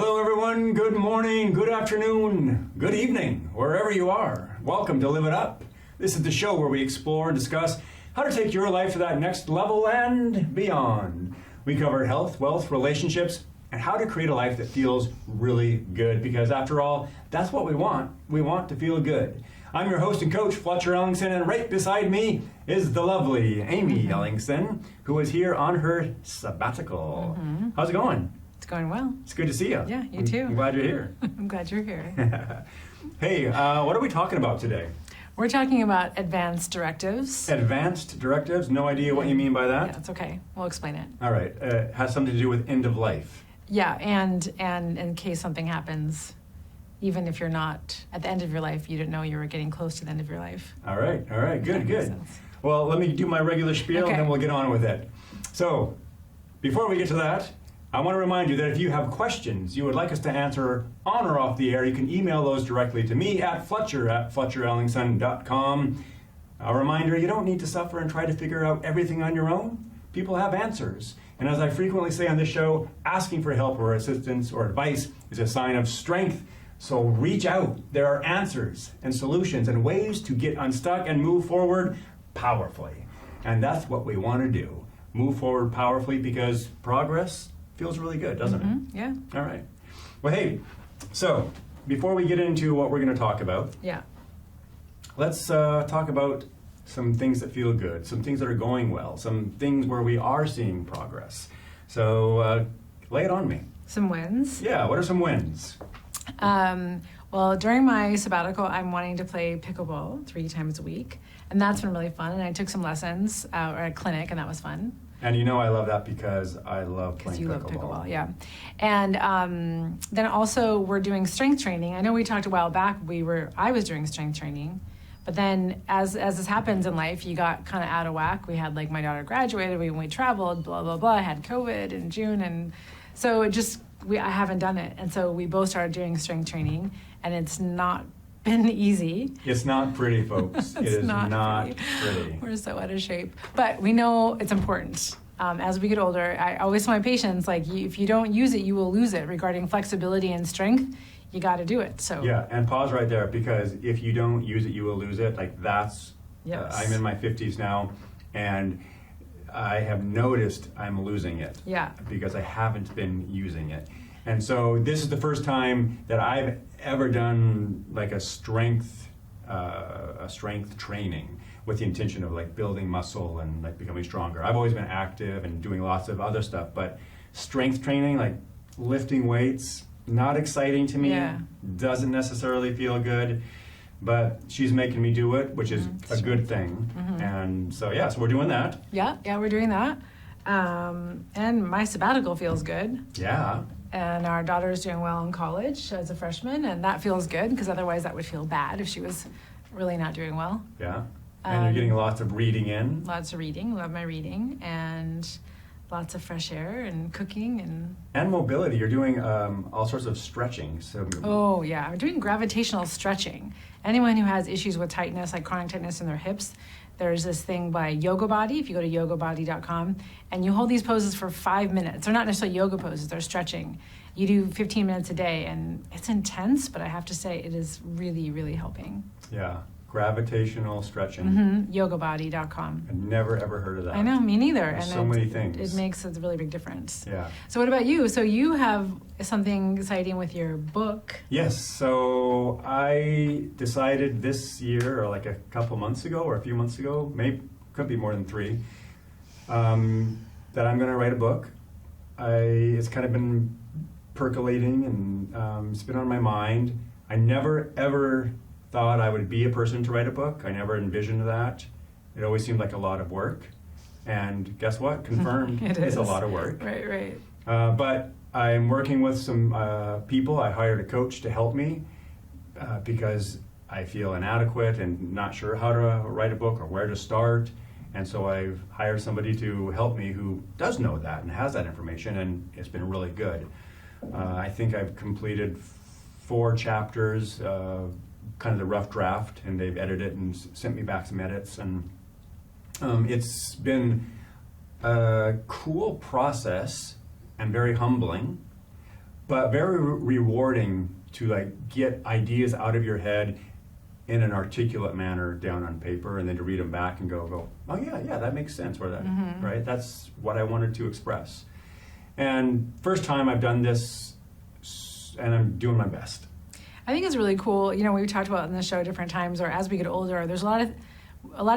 Hello everyone, good morning, good afternoon, good evening, wherever you are. Welcome to Live It Up. This is the show where we explore and discuss how to take your life to that next level and beyond. We cover health, wealth, relationships, and how to create a life that feels really good, because after all, that's what we want. We want to feel good. I'm your host and coach, Fletcher Ellingson, and right beside me is the lovely Amy Ellingson, who is here on her sabbatical. How's it going? It's going well. It's good to see you. Yeah, you too. I'm glad you're here. I'm glad you're here. Hey, what are we talking about today? We're talking about advanced directives. Advanced directives? No idea what you mean by that? Yeah, it's okay. We'll explain it. All right. Has something to do with end of life. Yeah, and in case something happens, even if you're not at the end of your life, you didn't know you were getting close to the end of your life. All right. Good, That makes good. sense. Well, let me do my regular spiel Okay. and then we'll get on with it. So, before we get to that, I want to remind you that if you have questions you would like us to answer on or off the air, you can email those directly to me at fletcher@fletcherellingson.com. A reminder, you don't need to suffer and try to figure out everything on your own. People have answers. And as I frequently say on this show, asking for help or assistance or advice is a sign of strength. So reach out. There are answers and solutions and ways to get unstuck and move forward powerfully. And that's what we want to do. Move forward powerfully, because progress feels really good, doesn't it? Yeah. All right. Well, hey, so before we get into what we're going to talk about, Yeah. let's talk about some things that feel good, some things that are going well, some things where we are seeing progress. So lay it on me. Some wins. Yeah, what are some wins? Well, during my sabbatical, I'm wanting to play pickleball 3 times a week, and that's been really fun. And I took some lessons or a clinic, and that was fun. And you know I love that because I love playing Because you pickleball. love pickleball, yeah. And then also we're doing strength training. I know we talked a while back. I was doing strength training, but then as this happens in life, you got kind of out of whack. We had, like, my daughter graduated, we traveled, blah blah blah. I had COVID in June, and so I haven't done it. And so we both started doing strength training, and it's not been easy. It's not pretty, folks. It is not pretty. We're so out of shape. But we know it's important. As we get older, I always tell my patients, like, if you don't use it, you will lose it. Regarding flexibility and strength, you got to do it. So Yeah, and pause right there, because if you don't use it, you will lose it. Like, that's, Yes. I'm in my 50s now, and I have noticed I'm losing it. Yeah. Because I haven't been using it. And so this is the first time that I've ever done like a strength training with the intention of, like, building muscle and, like, becoming stronger. I've always been active and doing lots of other stuff, but strength training, like lifting weights, not exciting to me. Yeah. Doesn't necessarily feel good, but she's making me do it, which is a good thing. And so yeah, so we're doing that. Yeah, we're doing that. And my sabbatical feels good. Yeah. And our daughter is doing well in college as a freshman, and that feels good, because otherwise that would feel bad if she was really not doing well. Yeah. And you're getting lots of reading in. Lots of reading, love my reading, and lots of fresh air and cooking And mobility. You're doing all sorts of stretching. So Oh yeah, I'm doing gravitational stretching. Anyone who has issues with tightness, like chronic tightness in their hips, there's this thing by Yoga Body. If you go to yogabody.com, and you hold these poses for 5 minutes. They're not necessarily yoga poses, they're stretching. You do 15 minutes a day, and it's intense, but I have to say it is really, really helping. Yeah. Gravitational stretching. Yogabody.com. I've never ever heard of that. I know, me neither. There's And so many things. It makes a really big difference. Yeah. So what about you? So you have something exciting with your book. Yes. So I decided this year, or like a couple months ago, or a few months ago, maybe could be more than 3, that I'm going to write a book. It's kind of been percolating, and it's been on my mind. I never ever thought I would be a person to write a book. I never envisioned that. It always seemed like a lot of work. And guess what? Confirmed, it's a lot of work. Right. But I'm working with some people. I hired a coach to help me because I feel inadequate and not sure how to write a book or where to start. And so I've hired somebody to help me who does know that and has that information, and it's been really good. I think I've completed 4 chapters, kind of the rough draft, and they've edited it and sent me back some edits. And it's been a cool process and very humbling. but very rewarding to like get ideas out of your head in an articulate manner down on paper, and then to read them back and go, oh yeah, that makes sense. Where that, right? That's what I wanted to express. And first time I've done this, and I'm doing my best. I think it's really cool. You know, we've talked about in the show different times, or as we get older, there's a lot of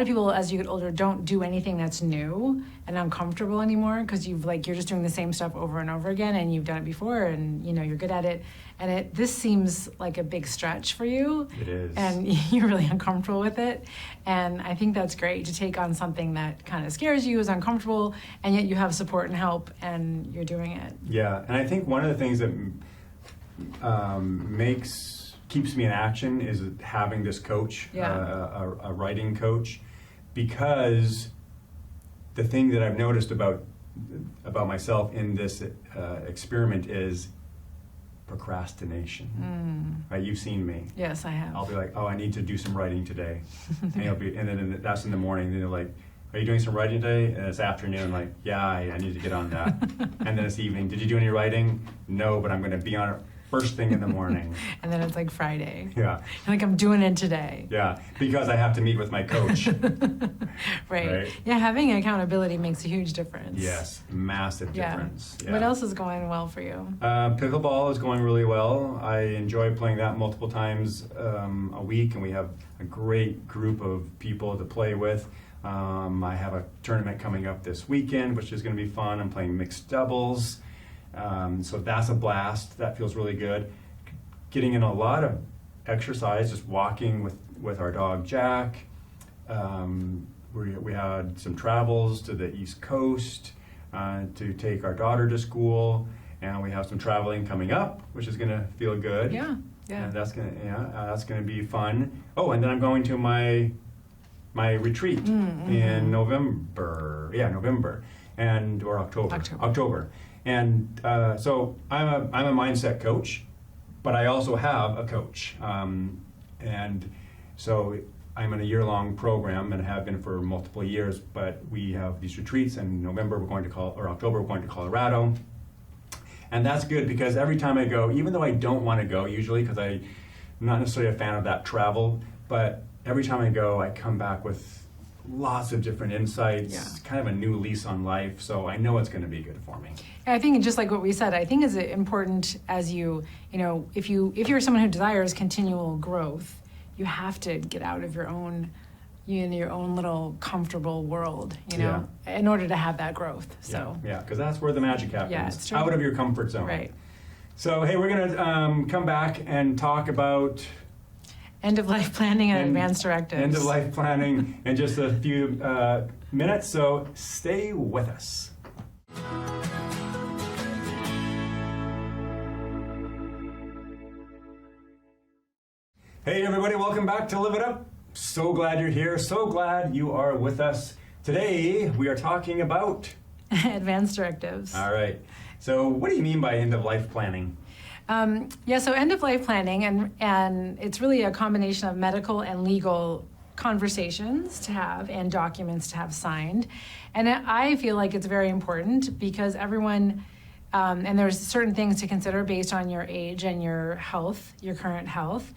people as you get older don't do anything that's new and uncomfortable anymore, because you're just doing the same stuff over and over again, and you've done it before, and you know you're good at it. And this seems like a big stretch for you. It is. And you're really uncomfortable with it. And I think that's great to take on something that kind of scares you, is uncomfortable, and yet you have support and help, and you're doing it. Yeah, and I think one of the things that keeps me in action is having this coach, a writing coach, because the thing that I've noticed about myself in this experiment is procrastination. Right? You've seen me. Yes, I have. I'll be like, I need to do some writing today, and then that's in the morning. And then they're like, are you doing some writing today? And it's afternoon, like, yeah, I need to get on that. And then it's evening. Did you do any writing? No, but I'm going to be on it first thing in the morning. And then it's like Friday. Yeah. Like, I'm doing it today. Yeah, because I have to meet with my coach. Right. Yeah, having accountability makes a huge difference. Yes, massive difference. Yeah. What else is going well for you? Pickleball is going really well. I enjoy playing that multiple times a week, and we have a great group of people to play with. I have a tournament coming up this weekend, which is going to be fun. I'm playing mixed doubles. So that's a blast. That feels really good. Getting in a lot of exercise, just walking with our dog Jack. We had some travels to the East Coast to take our daughter to school, and we have some traveling coming up, which is going to feel good. Yeah. And that's gonna be fun. Oh, and then I'm going to my retreat in November. Yeah, November or October. And so I'm a mindset coach, but I also have a coach. And so I'm in a year-long program and have been for multiple years, but we have these retreats. In October, we're going to Colorado. And that's good because every time I go, even though I don't want to go usually, because I'm not necessarily a fan of that travel, but every time I go, I come back with lots of different insights, kind of a new lease on life. So I know it's going to be good for me. I think just like what we said, I think is important as you know, if you're someone who desires continual growth, you have to get out of your own little comfortable world, in order to have that growth. So because that's where the magic happens. Yeah, it's true. Out of your comfort zone. Right. So hey, we're gonna come back and talk about end-of-life planning and advanced directives. End-of-life planning in just a few minutes. So stay with us. Hey everybody, welcome back to Live It Up. So glad you're here. So glad you are with us. Today we are talking about advanced directives. All right. So what do you mean by end-of-life planning? So end-of-life planning, and it's really a combination of medical and legal conversations to have and documents to have signed. And I feel like it's very important because everyone, and there's certain things to consider based on your age and your health, your current health.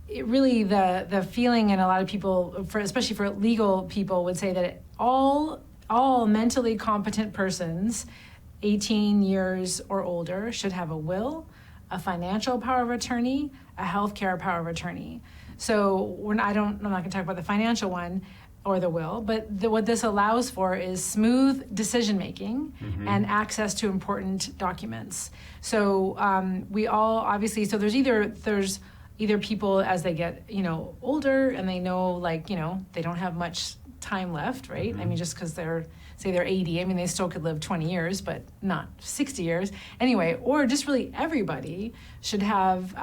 It really, the feeling, and a lot of people, especially for legal people, would say that all mentally competent persons 18 years or older should have a will, a financial power of attorney, a healthcare power of attorney. So I'm not going to talk about the financial one or the will, but what this allows for is smooth decision making and access to important documents. So we all obviously, so there's either people as they get older and they know they don't have much time left, right? I mean, just because they're 80, I mean, they still could live 20 years, but not 60 years. Anyway, or just really everybody should have,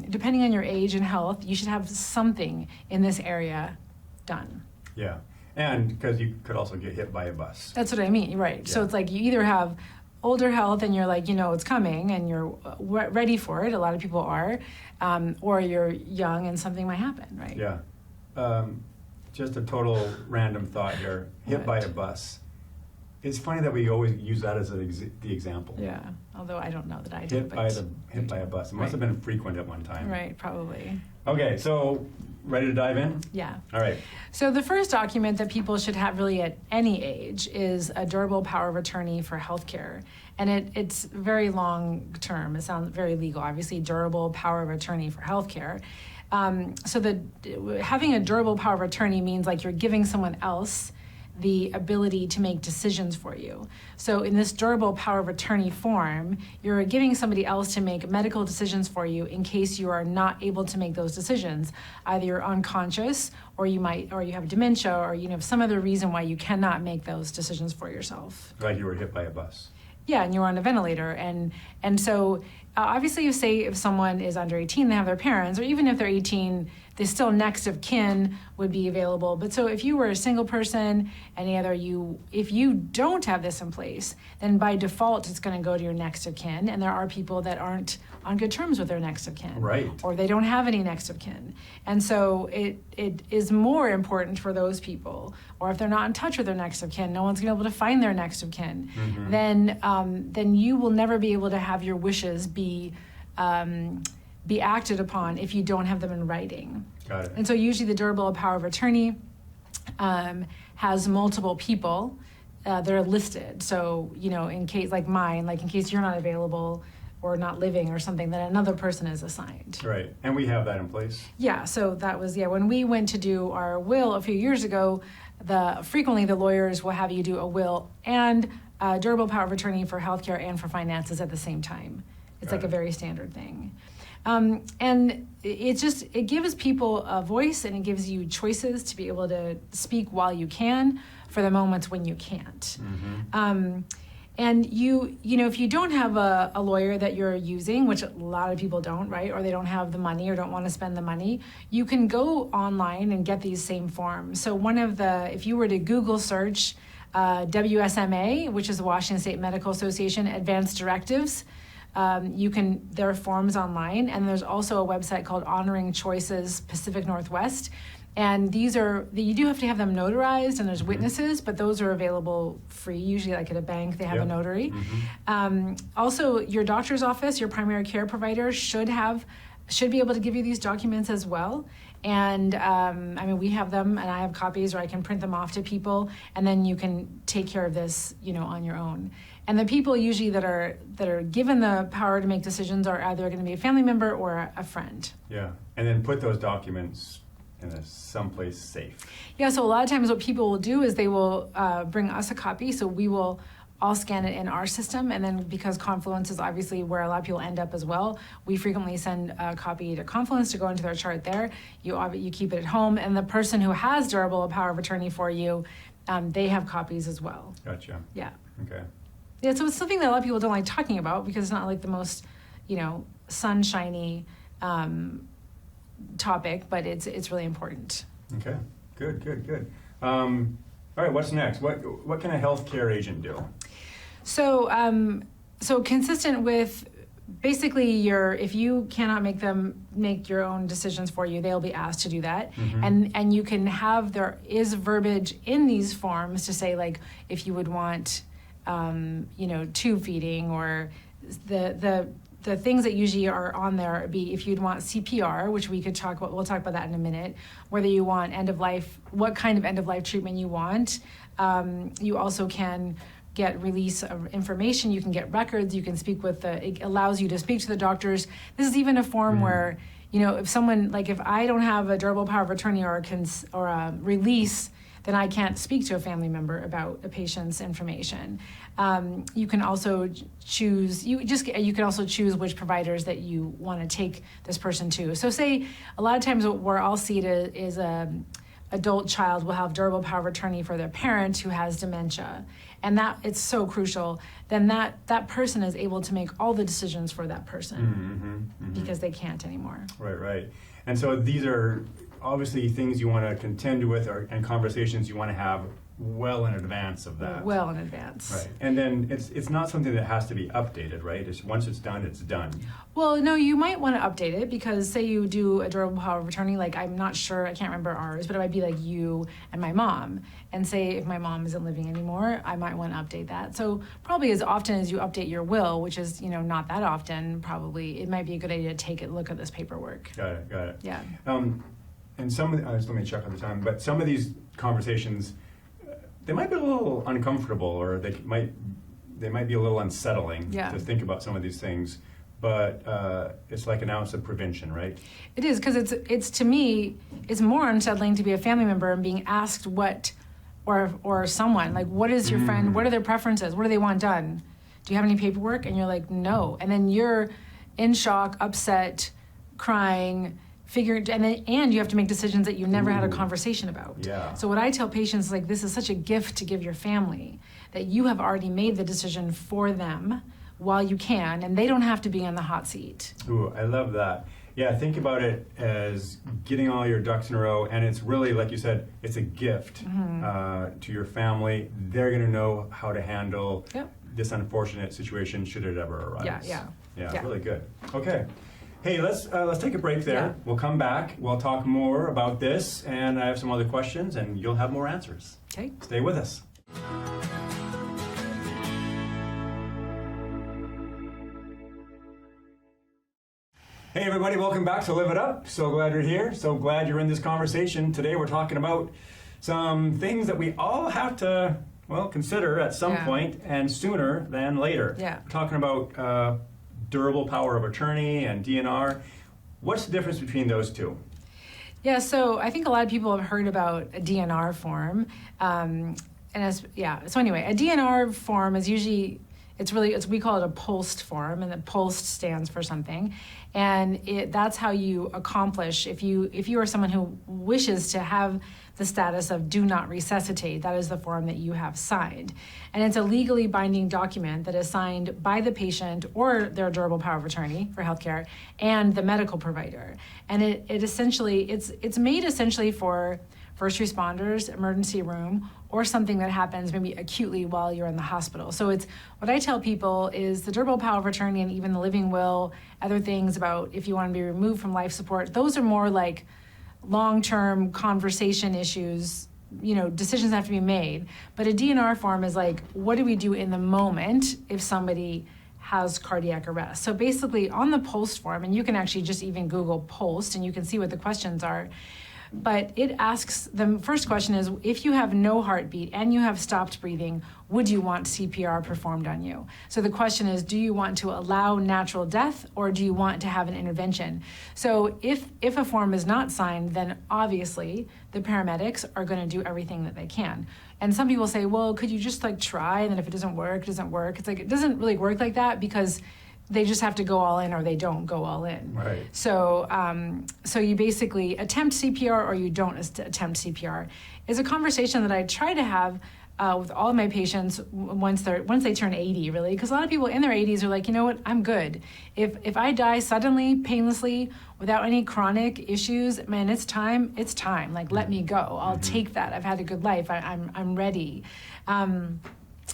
depending on your age and health, you should have something in this area done. Yeah, and because you could also get hit by a bus. That's what I mean, right. Yeah. So it's like you either have older health and you're like, it's coming and you're ready for it, a lot of people are, or you're young and something might happen, right? Yeah. Just a total random thought here. Hit by a bus. It's funny that we always use that as the example. Yeah, although I don't know that I did. Hit by a bus. It must have been frequent at one time. Right, probably. Okay, so ready to dive in? Yeah. All right. So the first document that people should have really at any age is a durable power of attorney for healthcare. And it's very long term. It sounds very legal. Obviously, durable power of attorney for healthcare. Having a durable power of attorney means like you're giving someone else the ability to make decisions for you. So in this durable power of attorney form, you're giving somebody else to make medical decisions for you in case you are not able to make those decisions. Either you're unconscious, or you have dementia, or you have some other reason why you cannot make those decisions for yourself. Like you were hit by a bus. Yeah, and you're on a ventilator, and so obviously, if someone is under 18, they have their parents, or even if they're 18, they still next of kin would be available. But so if you were a single person, if you don't have this in place, then by default it's going to go to your next of kin, and there are people that aren't on good terms with their next of kin, right? Or they don't have any next of kin, and so it is more important for those people. Or if they're not in touch with their next of kin, no one's going to be able to find their next of kin. Mm-hmm. Then you will never be able to have your wishes be acted upon if you don't have them in writing. Got it. And so usually the durable power of attorney has multiple people that are listed. So in case like mine, like in case you're not available or not living or something, then another person is assigned. Right, and we have that in place. Yeah, so that was, when we went to do our will a few years ago, frequently the lawyers will have you do a will and durable power of attorney for healthcare and for finances at the same time. It's like a very standard thing. And it gives people a voice, and it gives you choices to be able to speak while you can for the moments when you can't. Mm-hmm. And if you don't have a lawyer that you're using, which a lot of people don't, right? Or they don't have the money or don't want to spend the money, you can go online and get these same forms. So if you were to Google search WSMA, which is the Washington State Medical Association Advanced Directives, there are forms online, and there's also a website called Honoring Choices Pacific Northwest. And you do have to have them notarized, and there's witnesses, but those are available free. Usually, like at a bank, they have a notary. Mm-hmm. Also, your doctor's office, your primary care provider should be able to give you these documents as well. And we have them, and I have copies, or I can print them off to people, and then you can take care of this, on your own. And the people usually that are given the power to make decisions are either going to be a family member or a friend. Yeah, and then put those documents in someplace safe. Yeah, so a lot of times what people will do is they will bring us a copy, so we will all scan it in our system, and then because Confluence is obviously where a lot of people end up as well, we frequently send a copy to Confluence to go into their chart there. You keep it at home, and the person who has durable power of attorney for you, they have copies as well. Gotcha. Yeah. Okay. Yeah, so it's something that a lot of people don't like talking about because it's not like the most, sunshiny topic, but it's really important. Okay, good. All right, what's next? What can a healthcare agent do? So consistent with basically if you cannot make your own decisions for you, they'll be asked to do that. Mm-hmm. And you can there is verbiage in these forms to say, like, if you would want tube feeding, or the things that usually are on there be if you'd want CPR, which we'll talk about that in a minute, whether you want what kind of end-of-life treatment you want. You also can get release of information, you can get records, you can it allows you to speak to the doctors. This is even a form where, if someone, like if I don't have a durable power of attorney or a release, then I can't speak to a family member about a patient's information. You can also choose. You can also choose which providers that you want to take this person to. So, say a lot of times where I'll see it is a adult child will have durable power of attorney for their parent who has dementia, and that it's so crucial. Then that person is able to make all the decisions for that person because they can't anymore. Right. And so these are obviously things you want to contend with and conversations you want to have well in advance of that. Well in advance. Right. And then it's not something that has to be updated, right? Once it's done, it's done. Well, no, you might want to update it because say you do a durable power of attorney, like I'm not sure, I can't remember ours, but it might be like you and my mom. And say if my mom isn't living anymore, I might want to update that. So probably as often as you update your will, which is, not that often, probably it might be a good idea to take a look at this paperwork. Got it. Yeah. And some of let me check on the time, but some of these conversations, they might be a little uncomfortable, or they might be a little unsettling to think about some of these things. But it's like an ounce of prevention, right? It is, because it's to me, it's more unsettling to be a family member and being asked what, or someone, like, what is your friend, what are their preferences, what do they want done? Do you have any paperwork? And you're like, no. And then you're in shock, upset, crying, and you have to make decisions that you never had a conversation about. Yeah. So what I tell patients is like, this is such a gift to give your family, that you have already made the decision for them while you can, and they don't have to be on the hot seat. Ooh, I love that. Yeah, think about it as getting all your ducks in a row, and it's really, like you said, it's a gift to your family. They're going to know how to handle this unfortunate situation should it ever arise. Yeah, really good. Okay. Hey, let's take a break there. Yeah. We'll come back. We'll talk more about this, and I have some other questions, and you'll have more answers. Okay. Stay with us. Hey everybody, welcome back to Live It Up. So glad you're here. So glad you're in this conversation. Today we're talking about some things that we all have to, consider at some point, and sooner than later. Yeah. We're talking about durable power of attorney and DNR. What's the difference between those two? Yeah, so I think a lot of people have heard about a DNR form. So anyway, a DNR form is usually, we call it a post form, and the post stands for something. And that's how you accomplish, if you are someone who wishes to have the status of do not resuscitate, that is the form that you have signed. And it's a legally binding document that is signed by the patient or their durable power of attorney for healthcare and the medical provider. And it's made essentially for first responders, emergency room, or something that happens maybe acutely while you're in the hospital. So it's what I tell people is the durable power of attorney and even the living will, other things about if you want to be removed from life support, those are more like long-term conversation issues, decisions have to be made. But a DNR form is like, what do we do in the moment if somebody has cardiac arrest? So basically on the post form, and you can actually just even Google post and you can see what the questions are. But it asks, the first question is, if you have no heartbeat and you have stopped breathing, would you want CPR performed on you? So the question is, do you want to allow natural death or do you want to have an intervention? So if a form is not signed, then obviously the paramedics are going to do everything that they can. And some people say, well, could you just try, and then if it doesn't work, it doesn't work. It's like, it doesn't really work like that because they just have to go all in or they don't go all in. Right. So you basically attempt CPR or you don't attempt CPR. It's a conversation that I try to have with all of my patients once they turn 80, really, because a lot of people in their 80s are like, you know what, I'm good. If I die suddenly, painlessly, without any chronic issues, man, it's time. Like, let me go. I'll take that. I've had a good life. I'm ready.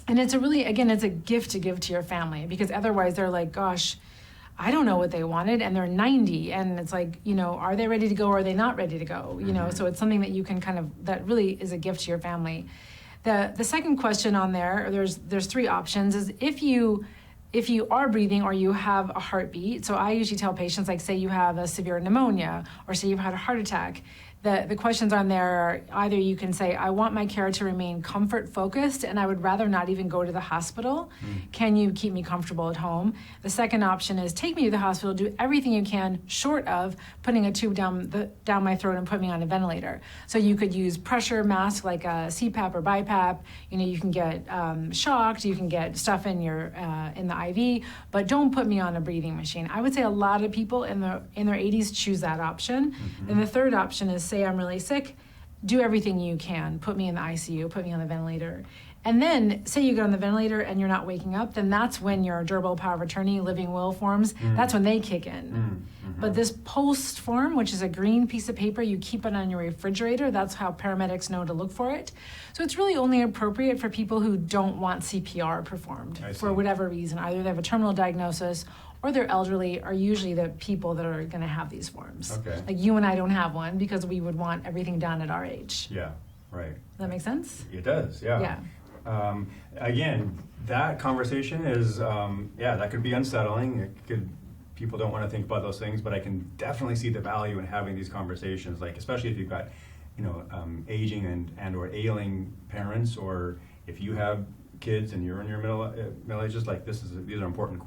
And it's a gift to give to your family, because otherwise they're like, gosh, I don't know what they wanted, and they're 90, and it's like, are they ready to go or are they not ready to go? So it's something that you can that really is a gift to your family. The second question on there's three options, is if you are breathing or you have a heartbeat. So I usually tell patients, like, say you have a severe pneumonia or say you've had a heart attack, the questions on there are either you can say, I want my care to remain comfort focused and I would rather not even go to the hospital. Can you keep me comfortable at home? The second option is take me to the hospital, do everything you can short of putting a tube down my throat and put me on a ventilator. So you could use pressure mask like a CPAP or BiPAP. You can get shocked, you can get stuff in in the IV, but don't put me on a breathing machine. I would say a lot of people in their 80s choose that option. And the third option is, say I'm really sick, do everything you can. Put me in the ICU, put me on the ventilator. And then say you get on the ventilator and you're not waking up, then that's when your durable power of attorney, living will forms. That's when they kick in. But this post form, which is a green piece of paper, you keep it on your refrigerator. That's how paramedics know to look for it. So it's really only appropriate for people who don't want CPR performed for whatever reason. Either they have a terminal diagnosis or they're elderly, are usually the people that are going to have these forms. Okay. Like you and I don't have one because we would want everything done at our age. Yeah, right. Does that make sense? It does, yeah. Yeah. Again, that conversation is, that could be unsettling. People don't want to think about those things, but I can definitely see the value in having these conversations, like especially if you've got, aging and or ailing parents, or if you have kids and you're in your middle ages, like these are important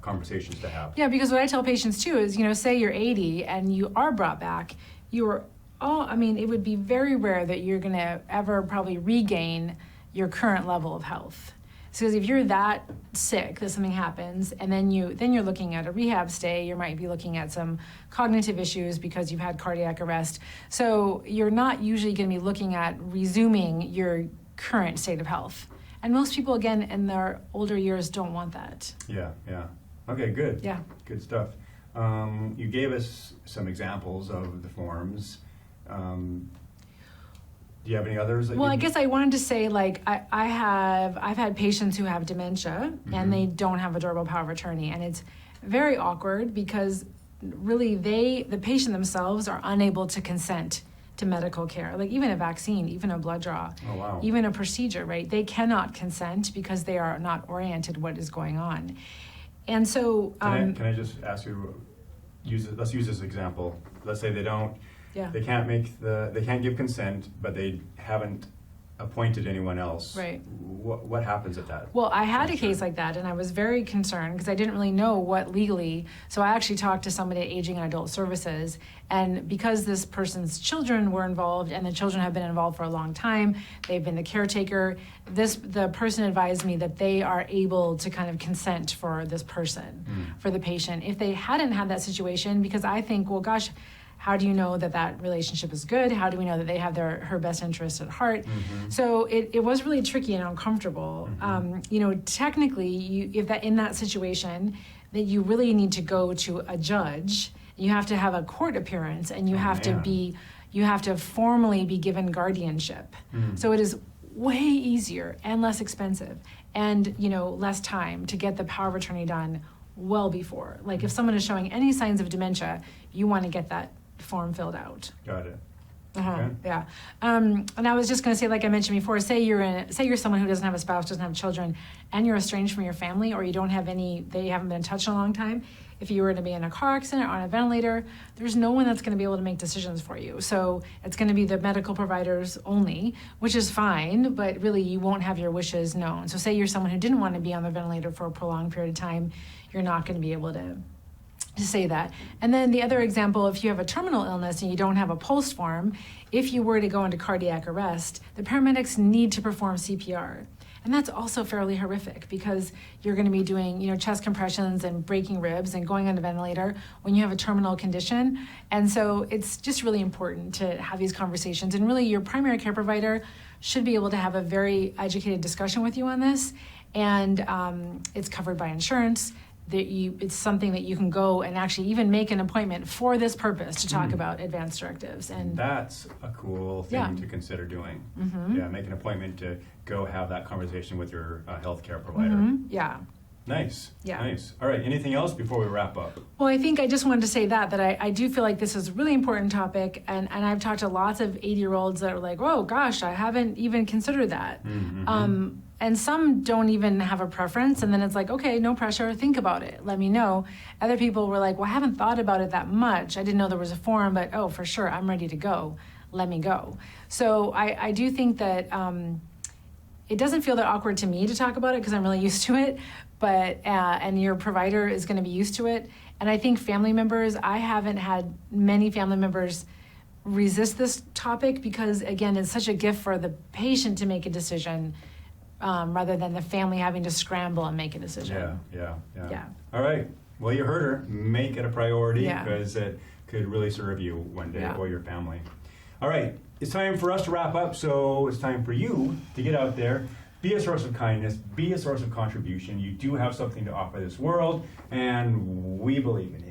conversations to have. Yeah, because what I tell patients too is, say you're 80 and you are brought back, it would be very rare that you're going to ever probably regain your current level of health. So if you're that sick that something happens, and then you're looking at a rehab stay, you might be looking at some cognitive issues because you've had cardiac arrest. So you're not usually going to be looking at resuming your current state of health. And most people, again, in their older years don't want that. Yeah. Okay, good. Yeah. Good stuff. You gave us some examples of the forms. Do you have any others? Well, I guess I wanted to say, like, I've had patients who have dementia and they don't have a durable power of attorney, and it's very awkward because really the patient themselves are unable to consent to medical care, like even a vaccine, even a blood draw, even a procedure, right? They cannot consent because they are not oriented what is going on. And so can I just ask you, let's use this example. Let's say they don't. Yeah. They can't give consent, but they haven't appointed anyone else. Right. What happens at that? Well, I had a case like that, and I was very concerned because I didn't really know what legally. So I actually talked to somebody at Aging and Adult Services, and because this person's children were involved, and the children have been involved for a long time, they've been the caretaker. The person advised me that they are able to kind of consent for this person, for the patient. If they hadn't had that situation, because I think, well, gosh, how do you know that relationship is good? How do we know that they have her best interests at heart? So it was really tricky and uncomfortable. Technically, if in that situation, that you really need to go to a judge. You have to have a court appearance, and you have to formally be given guardianship. So it is way easier and less expensive, and less time to get the power of attorney done well before. Like if someone is showing any signs of dementia, you want to get that form filled out. Got it. Okay. Yeah. And I was just going to say, like I mentioned before, say you're someone who doesn't have a spouse, doesn't have children, and you're estranged from your family, or you don't have they haven't been in touch in a long time. If you were to be in a car accident or on a ventilator, there's no one that's going to be able to make decisions for you. So it's going to be the medical providers only, which is fine, but really you won't have your wishes known. So say you're someone who didn't want to be on the ventilator for a prolonged period of time, you're not going to be able to say that. And then the other example, if you have a terminal illness and you don't have a post form, if you were to go into cardiac arrest, the paramedics need to perform CPR. And that's also fairly horrific because you're going to be doing, chest compressions and breaking ribs and going on a ventilator when you have a terminal condition. And so it's just really important to have these conversations. And really your primary care provider should be able to have a very educated discussion with you on this. And it's covered by insurance. It's something that you can go and actually even make an appointment for this purpose to talk about advanced directives. And that's a cool thing to consider doing. Yeah, make an appointment to go have that conversation with your healthcare provider. Yeah. Nice. Yeah. Nice. All right. Anything else before we wrap up? Well, I think I just wanted to say that I do feel like this is a really important topic, and I've talked to lots of 80-year-olds that are like, "Oh gosh, I haven't even considered that." And some don't even have a preference, and then it's like, okay, no pressure, think about it, let me know. Other people were like, well, I haven't thought about it that much. I didn't know there was a form, but oh, for sure, I'm ready to go. Let me go. So I do think that it doesn't feel that awkward to me to talk about it because I'm really used to it, but and your provider is going to be used to it. And I think family members, I haven't had many family members resist this topic because, again, it's such a gift for the patient to make a decision rather than the family having to scramble and make a decision. Yeah. All right. Well, you heard her. Make it a priority because it could really serve you one day or your family. All right. It's time for us to wrap up, so it's time for you to get out there, Be a source of kindness, be a source of contribution. You do have something to offer this world, and we believe in you.